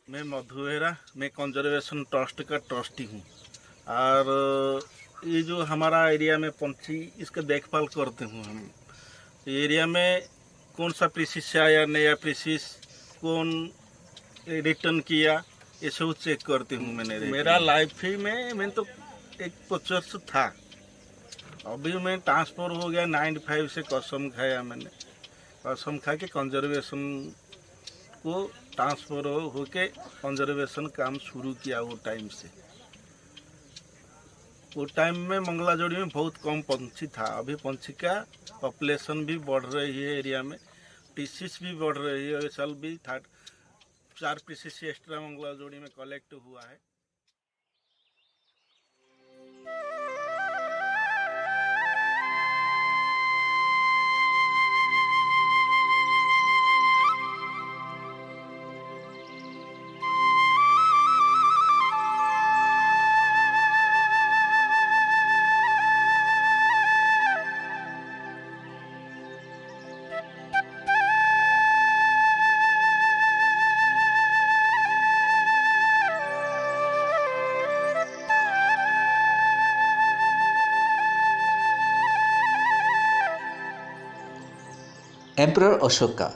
मैं मधुएरा मैं conservation trust का ट्रस्टी हूँ। और ये जो हमारा एरिया में पंछी इसका देखभाल करते हूँ हम। एरिया में कौन सा प्रीसिस से आया, नया प्रीसिस कौन रिटर्न किया, ये सब चेक करती हूँ। मेरा लाइफ ही में मैं तो एक कोचर्स था, अभी मैं ट्रांसफ़र हो गया 95 से। कसम खाया मैंने, कसम खा के कंजर्वेशन को ट्रांसफ़र होके कंजर्वेशन काम शुरू किया। वो टाइम से, वो टाइम में मंगलाजोड़ी में बहुत कम पंछी था। अभी पंछी का पॉपुलेशन भी बढ़ रही है एरिया में, पीसीस भी बढ़ रही है। इस साल भी 4 पीसीस एक्स्ट्रा मंगलाजोड़ी में कलेक्ट हुआ है। Emperor Ashoka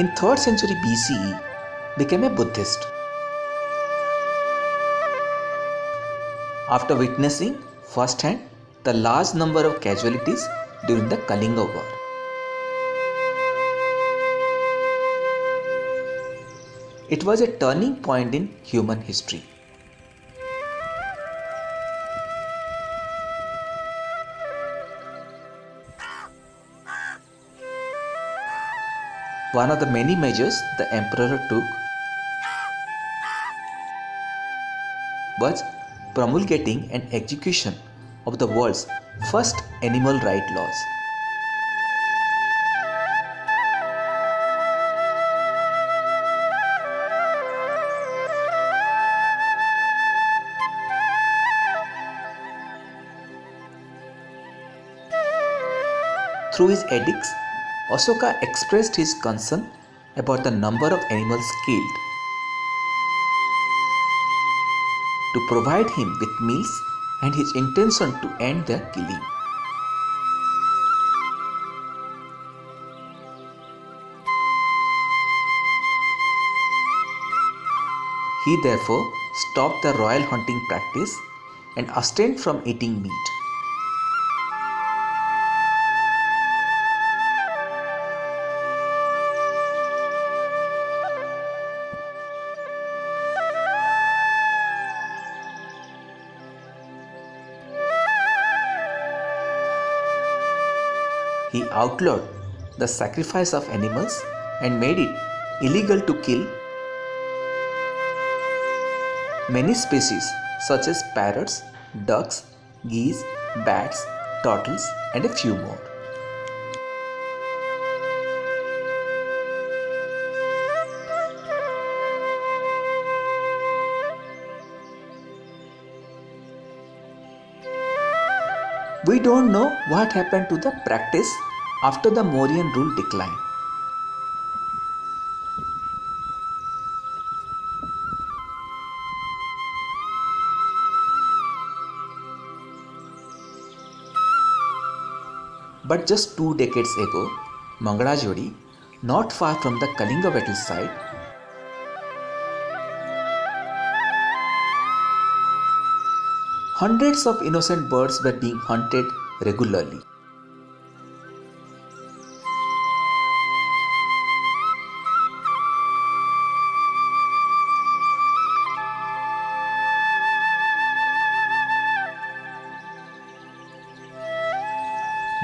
in 3rd century BCE became a Buddhist. After witnessing firsthand the large number of casualties during the Kalinga War. It was a turning point in human history. One of the many measures the emperor took was promulgating an execution of the world's first animal rights laws. Through his edicts, Ashoka expressed his concern about the number of animals killed to provide him with meals and his intention to end their killing. He therefore stopped the royal hunting practice and abstained from eating meat. He outlawed the sacrifice of animals and made it illegal to kill many species such as parrots, ducks, geese, bats, turtles, and a few more. We don't know what happened to the practice after the Mauryan rule declined. But just 2 decades ago, Mangalajodi, not far from the Kalinga battle site, hundreds of innocent birds were being hunted regularly.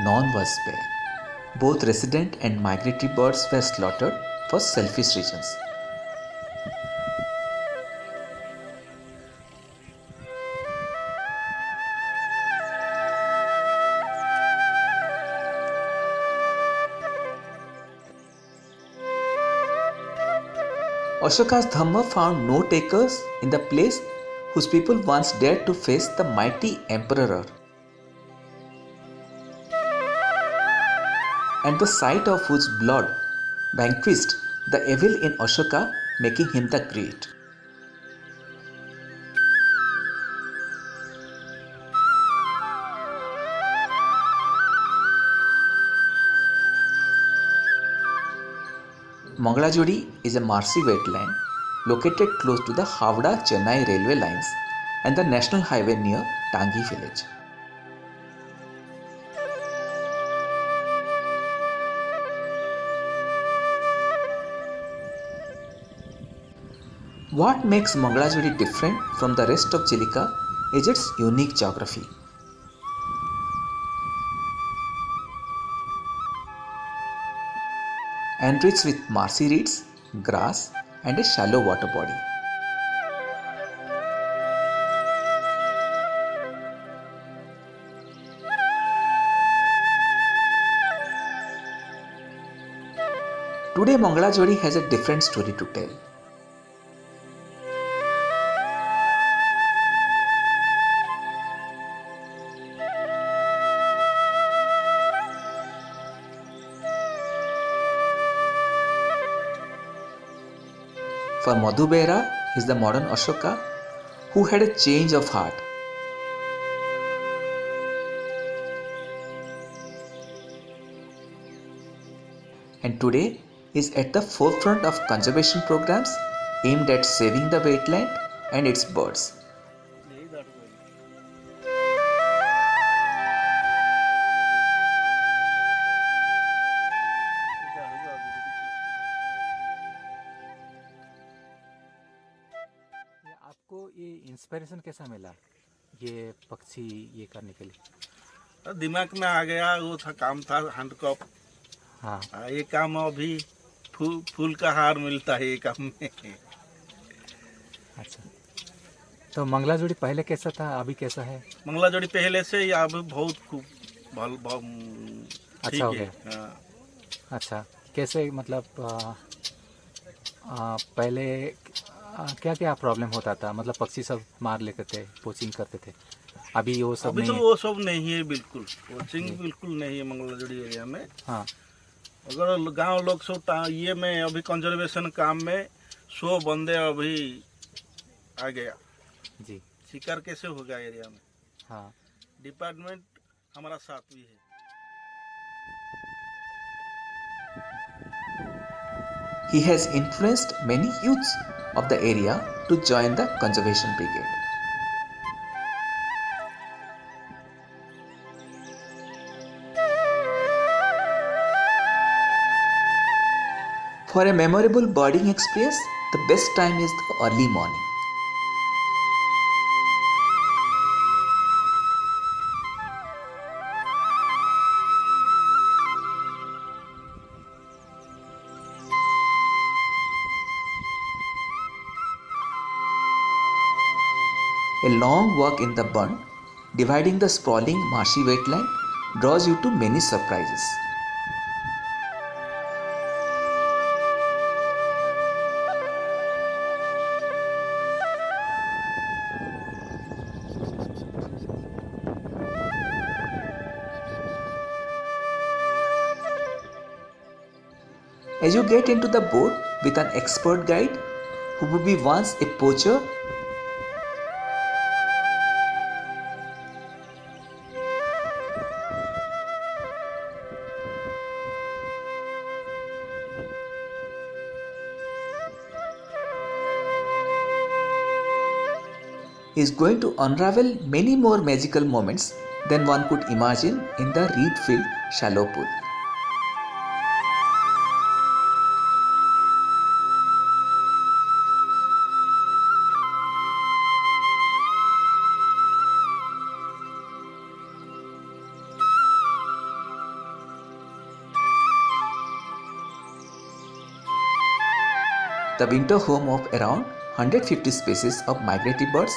None was spared. Both resident and migratory birds were slaughtered for selfish reasons. Ashoka's Dhamma found no takers in the place whose people once dared to face the mighty emperor, and the sight of whose blood vanquished the evil in Ashoka, making him the great. Mangalajodi is a marshy wetland located close to the Havda-Chennai railway lines and the national highway near Tangi village. What makes Mangalajodi different from the rest of Chilika is its unique geography. Enriched with marshy reeds, grass, and a shallow water body. Today, Mangalajodi has a different story to tell. For Madhu Behra, he is the modern Ashoka who had a change of heart. And today is at the forefront of conservation programs aimed at saving the wetland and its birds. आपको ये inspiration कैसा मिला ये पक्षी ये करने के लिए? दिमाग में आ गया, वो था काम था हैंडकॉप। हाँ, ये काम अभी फूल का हार मिलता है ये काम में। अच्छा। तो मंगलाजोड़ी पहले कैसा था, अभी कैसा है? मंगलाजोड़ी पहले से ही अब बहुत खूब अच्छा हो ठीक है। गया। हाँ। अच्छा, कैसे मतलब पहले क्या क्या प्रॉब्लम होता था? मतलब पक्षी सब मार लेते थे, पोचिंग करते थे, अभी वो सब अभी नहीं तो है? वो सब नहीं है, बिल्कुल कोचिंग बिल्कुल नहीं है मंगलाजोड़ी एरिया में। हाँ, अगर गांव लोग सब ये में अभी कंजर्वेशन काम में 100 बंदे अभी आ गया। जी, शिकार कैसे होगा एरिया में? हाँ। डिपार्टमेंट हमारा साथ भी है। He has influenced many youths of the area to join the conservation brigade. For a memorable birding experience, the best time is the early morning. A long walk in the bund, dividing the sprawling marshy wetland, draws you to many surprises. As you get into the boat with an expert guide who would be once a poacher, is going to unravel many more magical moments than one could imagine in the reed-filled shallow pool. The winter home of around 150 species of migratory birds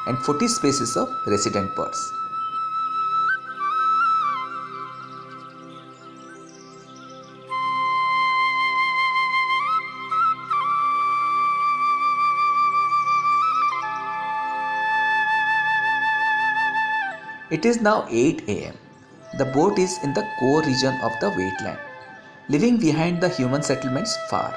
and 40 species of resident birds. It is now 8 am. The boat is in the core region of the wetland, leaving behind the human settlements far.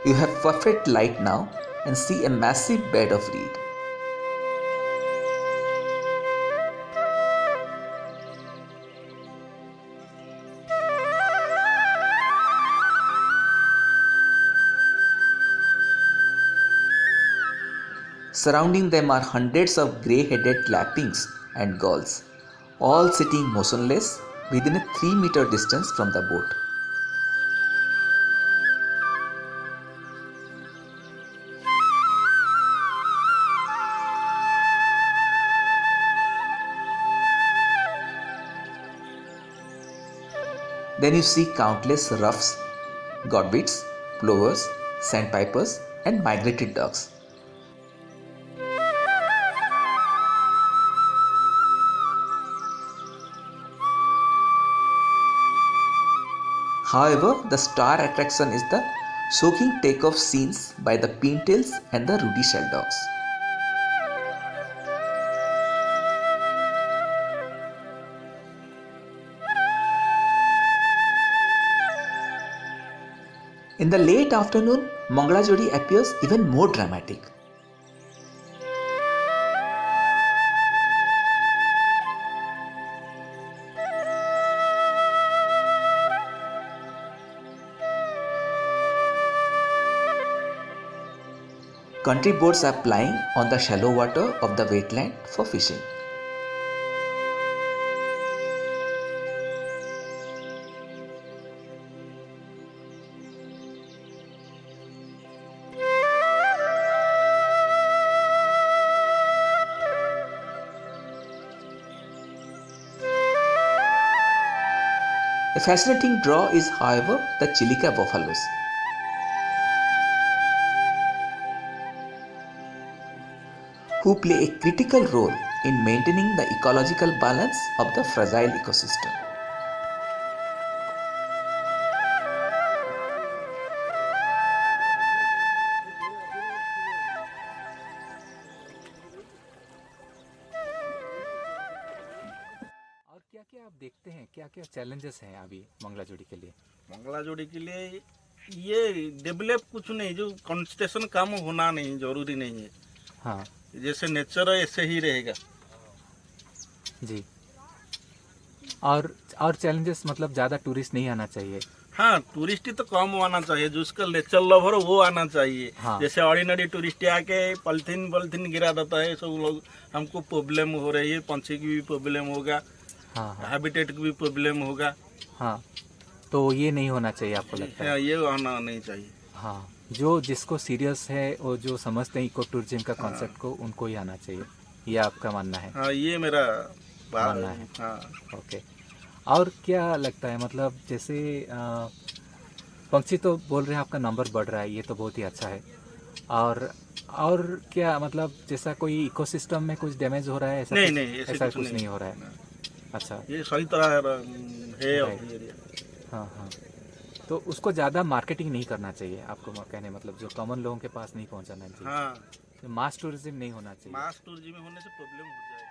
You have perfect light now and see a massive bed of reed. Surrounding them are hundreds of grey-headed lapwings and gulls, all sitting motionless within a 3-meter distance from the boat. Then you see countless ruffs, godwits, plovers, sandpipers, and migratory ducks. However, the star attraction is the shocking takeoff scenes by the pintails and the ruddy shell dogs. In the late afternoon, Mangalajodi appears even more dramatic. Country boats are plying on the shallow water of the wetland for fishing. A fascinating draw is, however, the Chilika buffaloes. Who play a critical role in maintaining the ecological balance of the fragile ecosystem. और क्या क्या आप देखते हैं, क्या क्या challenges हैं अभी मंगलाजोड़ी के लिए? मंगला जोड़ी के लिए ये डेवलप कुछ नहीं, जो कंस्ट्रक्शन काम होना नहीं जरूरी नहीं है। हाँ जैसे नेचर है ऐसे ही रहेगा। जी। और चैलेंजेस मतलब ज़्यादा टूरिस्ट नहीं आना चाहिए। हाँ, टूरिस्ट तो कम आना चाहिए, जो उसका नेचर लवर हो वो आना चाहिए। हाँ। जैसे ऑर्डिनरी टूरिस्ट आके पॉलिथीन गिरा देता है, सब लोग हमको प्रॉब्लम हो रही है, पंछी की भी प्रॉब्लम होगा, हाँ हाँ हैबिटेट की भी प्रॉब्लम होगा। हाँ, तो ये नहीं होना चाहिए आपको लगता है? हाँ, ये आना नहीं चाहिए। हाँ, जो जिसको सीरियस है और जो समझते हैं इको टूरिज्म का कॉन्सेप्ट को, उनको ही आना चाहिए, ये आपका मानना है? हाँ, ये मेरा मानना है। हाँ। ओके। और क्या लगता है, मतलब जैसे पंछी तो बोल रहे हैं आपका नंबर बढ़ रहा है, ये तो बहुत ही अच्छा है। और क्या मतलब जैसा कोई इकोसिस्टम में कुछ डैमेज हो रहा है? नहीं, ऐसा कुछ नहीं हो रहा है। अच्छा, ये सही तरह है Right. एरिया। हाँ हाँ, तो उसको ज़्यादा मार्केटिंग नहीं करना चाहिए आपको कहने मतलब, जो कॉमन लोगों के पास नहीं पहुंचाना चाहिए। हाँ, तो मास टूरिज्म नहीं होना चाहिए। मास टूरिज्म होने से प्रॉब्लम हो जाएगा।